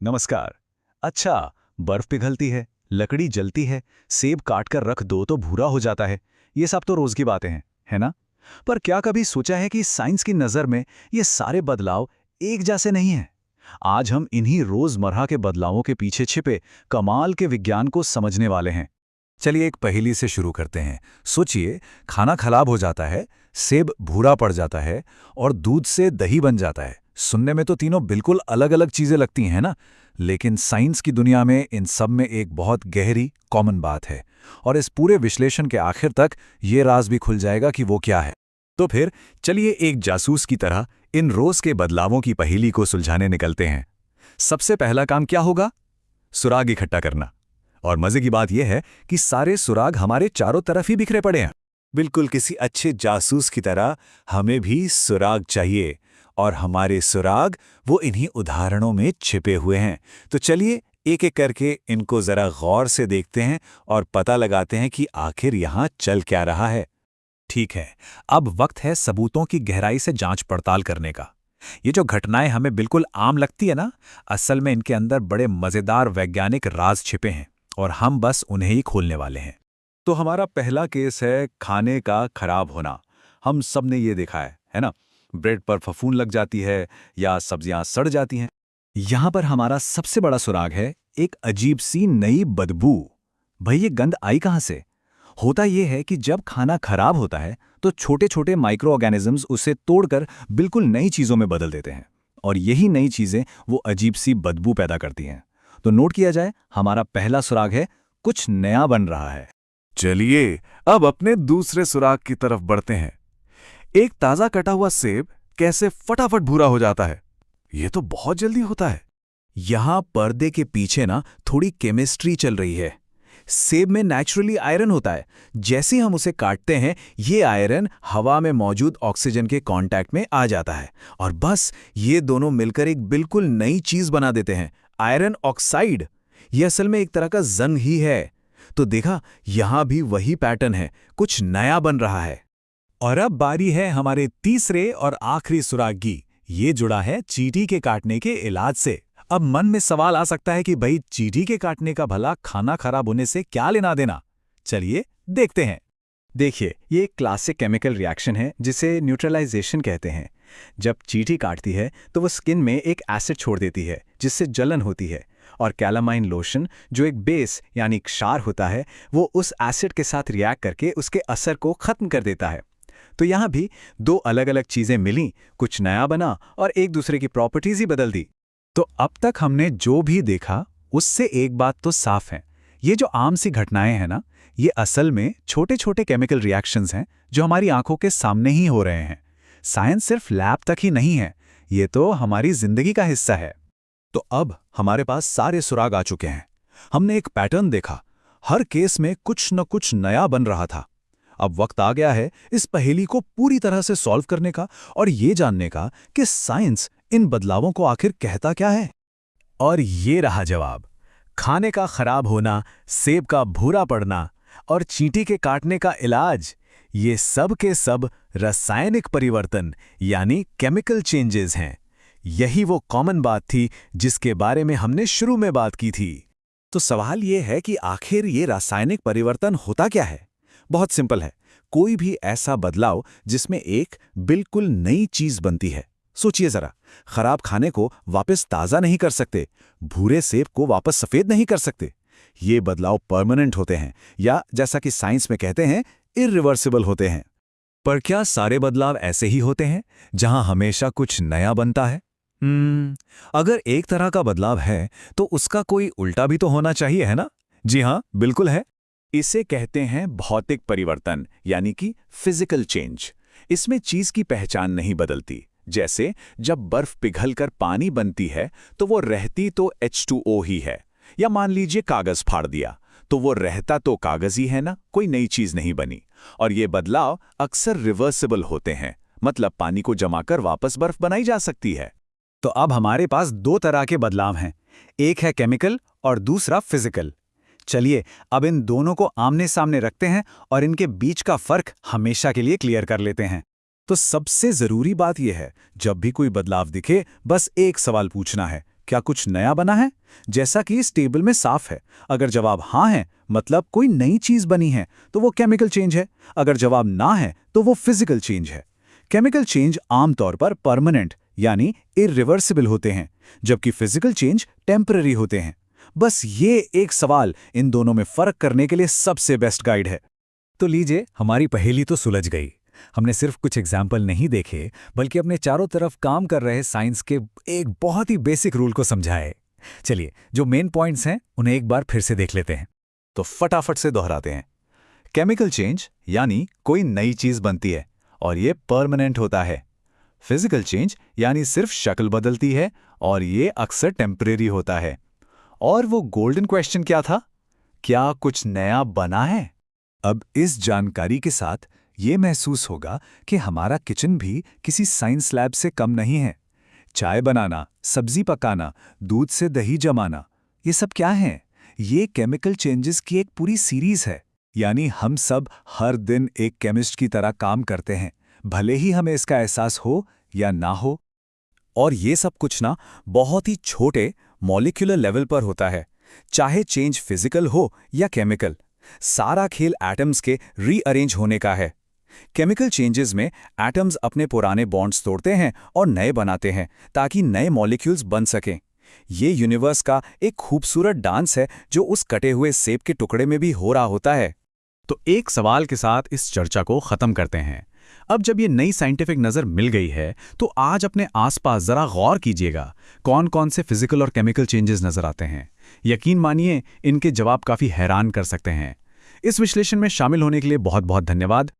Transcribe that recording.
नमस्कार। अच्छा, बर्फ पिघलती है, लकड़ी जलती है, सेब काट कर रख दो तो भूरा हो जाता है। ये सब तो रोज की बातें हैं, है ना? पर क्या कभी सोचा है कि साइंस की नज़र में ये सारे बदलाव एक जैसे नहीं हैं? आज हम इन्हीं रोजमर्रा के बदलावों के पीछे छिपे कमाल के विज्ञान को समझने वाले हैं। चलिए एक पहेली से शुरू करते हैं। सोचिए, खाना खराब हो जाता है, सेब भूरा पड़ जाता है और दूध से दही बन जाता है। सुनने में तो तीनों बिल्कुल अलग-अलग चीजें लगती हैं ना? लेकिन साइंस की दुनिया में इन सब में एक बहुत गहरी कॉमन बात है। और इस पूरे विश्लेषण के आखिर तक ये राज भी खुल जाएगा कि वो क्या है। तो फिर चलिए एक जासूस की तरह इन रोज के बदलावों की पहेली को सुलझाने निकलते हैं। सबसे पहला काम क्या होगा? सुराग इकट्ठा करना। और मजे की बात यह है कि सारे सुराग हमारे चारों तरफ ही बिखरे पड़े हैं। बिल्कुल किसी अच्छे जासूस की तरह हमें भी सुराग चाहिए, और हमारे सुराग वो इन्हीं उदाहरणों में छिपे हुए हैं। तो चलिए एक एक करके इनको जरा गौर से देखते हैं और पता लगाते हैं कि आखिर यहाँ चल क्या रहा है। ठीक है, अब वक्त है सबूतों की गहराई से जांच पड़ताल करने का। ये जो घटनाएं हमें बिल्कुल आम लगती है ना, असल में इनके अंदर बड़े मजेदार वैज्ञानिक राज छिपे हैं और हम बस उन्हें ही खोलने वाले हैं। तो हमारा पहला केस है खाने का खराब होना। हम सब ने ये देखा है ना? ब्रेड पर फफूंद लग जाती है या सब्जियां सड़ जाती हैं। यहां पर हमारा सबसे बड़ा सुराग है एक अजीब सी नई बदबू। भाई ये गंध आई कहां से? होता यह है कि जब खाना खराब होता है तो छोटे छोटे माइक्रो ऑर्गेनिजम्स उसे तोड़कर बिल्कुल नई चीजों में बदल देते हैं, और यही नई चीजें वो अजीब सी बदबू पैदा करती हैं। तो नोट किया जाए, हमारा पहला सुराग है कुछ नया बन रहा है। चलिए अब अपने दूसरे सुराग की तरफ बढ़ते हैं। एक ताजा कटा हुआ सेब कैसे फटाफट भूरा हो जाता है? यह तो बहुत जल्दी होता है। यहां पर्दे के पीछे ना थोड़ी केमिस्ट्री चल रही है। सेब में नेचुरली आयरन होता है। जैसे हम उसे काटते हैं, ये आयरन हवा में मौजूद ऑक्सीजन के कांटेक्ट में आ जाता है, और बस ये दोनों मिलकर एक बिल्कुल नई चीज बना देते हैं, आयरन ऑक्साइड। ये असल में एक तरह का जंग ही है। तो देखा, यहां भी वही पैटर्न है, कुछ नया बन रहा है। और अब बारी है हमारे तीसरे और आखिरी सुराग की। ये जुड़ा है चींटी के काटने के इलाज से। अब मन में सवाल आ सकता है कि भाई चींटी के काटने का भला खाना खराब होने से क्या लेना देना? चलिए देखते हैं। देखिए, ये एक क्लासिक केमिकल रिएक्शन है जिसे न्यूट्रलाइजेशन कहते हैं। जब चींटी काटती है तो वो स्किन में एक एसिड छोड़ देती है जिससे जलन होती है, और कैलामाइन लोशन जो एक बेस यानी क्षार होता है, वो उस एसिड के साथ रिएक्ट करके उसके असर को खत्म कर देता है। तो यहाँ भी दो अलग अलग चीजें मिली, कुछ नया बना और एक दूसरे की प्रॉपर्टीज ही बदल दी। तो अब तक हमने जो भी देखा उससे एक बात तो साफ है, ये जो आम सी घटनाएं हैं ना, ये असल में छोटे छोटे केमिकल रिएक्शंस हैं जो हमारी आंखों के सामने ही हो रहे हैं। साइंस सिर्फ लैब तक ही नहीं है, ये तो हमारी जिंदगी का हिस्सा है। तो अब हमारे पास सारे सुराग आ चुके हैं। हमने एक पैटर्न देखा, हर केस में कुछ न कुछ नया बन रहा था। अब वक्त आ गया है इस पहेली को पूरी तरह से सॉल्व करने का और ये जानने का कि साइंस इन बदलावों को आखिर कहता क्या है। और ये रहा जवाब। खाने का खराब होना, सेब का भूरा पड़ना और चींटी के काटने का इलाज, ये सब के सब रासायनिक परिवर्तन यानी केमिकल चेंजेस हैं। यही वो कॉमन बात थी जिसके बारे में हमने शुरू में बात की थी। तो सवाल ये है कि आखिर ये रासायनिक परिवर्तन होता क्या है? बहुत सिंपल है, कोई भी ऐसा बदलाव जिसमें एक बिल्कुल नई चीज बनती है। सोचिए जरा, खराब खाने को वापस ताजा नहीं कर सकते, भूरे सेब को वापस सफेद नहीं कर सकते। ये बदलाव परमानेंट होते हैं, या जैसा कि साइंस में कहते हैं, इरिवर्सिबल होते हैं। पर क्या सारे बदलाव ऐसे ही होते हैं जहां हमेशा कुछ नया बनता है? अगर एक तरह का बदलाव है तो उसका कोई उल्टा भी तो होना चाहिए, है ना? जी हां, बिल्कुल है। इसे कहते हैं भौतिक परिवर्तन यानी कि फिजिकल चेंज। इसमें चीज की पहचान नहीं बदलती। जैसे जब बर्फ पिघलकर पानी बनती है तो वो रहती तो H2O ही है, या मान लीजिए कागज फाड़ दिया तो वो रहता तो कागज ही है ना, कोई नई चीज नहीं बनी। और ये बदलाव अक्सर रिवर्सिबल होते हैं, मतलब पानी को जमाकर वापस बर्फ बनाई जा सकती है। तो अब हमारे पास दो तरह के बदलाव हैं, एक है केमिकल और दूसरा फिजिकल। चलिए अब इन दोनों को आमने सामने रखते हैं और इनके बीच का फर्क हमेशा के लिए क्लियर कर लेते हैं। तो सबसे जरूरी बात यह है, जब भी कोई बदलाव दिखे बस एक सवाल पूछना है, क्या कुछ नया बना है? जैसा कि इस टेबल में साफ है। अगर जवाब हाँ है, मतलब कोई नई चीज बनी है, तो वो केमिकल चेंज है। अगर जवाब ना है, तो वो फिजिकल चेंज है। केमिकल चेंज आमतौर पर परमानेंट यानी इरिवर्सिबल होते हैं, जबकि फिजिकल चेंज टेम्पररी होते हैं। बस ये एक सवाल इन दोनों में फर्क करने के लिए सबसे बेस्ट गाइड है। तो लीजिए, हमारी पहेली तो सुलझ गई। हमने सिर्फ कुछ एग्जाम्पल नहीं देखे, बल्कि अपने चारों तरफ काम कर रहे साइंस के एक बहुत ही बेसिक रूल को समझाए। चलिए, जो मेन पॉइंट्स हैं उन्हें एक बार फिर से देख लेते हैं। तो फटाफट से दोहराते हैं। केमिकल चेंज यानी कोई नई चीज बनती है और ये परमानेंट होता है। फिजिकल चेंज यानी सिर्फ शक्ल बदलती है और ये अक्सर टेम्परेरी होता है। और वो गोल्डन क्वेश्चन क्या था? क्या कुछ नया बना है? अब इस जानकारी के साथ ये महसूस होगा कि हमारा किचन भी किसी साइंस लैब से कम नहीं है। चाय बनाना, सब्जी पकाना, दूध से दही जमाना, ये सब क्या है? ये केमिकल चेंजेस की एक पूरी सीरीज है। यानी हम सब हर दिन एक केमिस्ट की तरह काम करते हैं, भले ही हमें इसका एहसास हो या ना हो। और ये सब कुछ ना बहुत ही छोटे मॉलिक्यूलर लेवल पर होता है, चाहे चेंज फिजिकल हो या केमिकल। सारा खेल एटम्स के रीअरेंज होने का है। केमिकल चेंजेस में एटम्स अपने पुराने बॉन्ड्स तोड़ते हैं और नए बनाते हैं ताकि नए मॉलिक्यूल्स बन सकें। ये यूनिवर्स का एक खूबसूरत डांस है जो उस कटे हुए सेब के टुकड़े में भी हो रहा होता है। तो एक सवाल के साथ इस चर्चा को खत्म करते हैं। अब जब ये नई साइंटिफिक नज़र मिल गई है, तो आज अपने आसपास जरा गौर कीजिएगा, कौन कौन से फिजिकल और केमिकल चेंजेस नजर आते हैं। यकीन मानिए, इनके जवाब काफ़ी हैरान कर सकते हैं। इस विश्लेषण में शामिल होने के लिए बहुत बहुत धन्यवाद।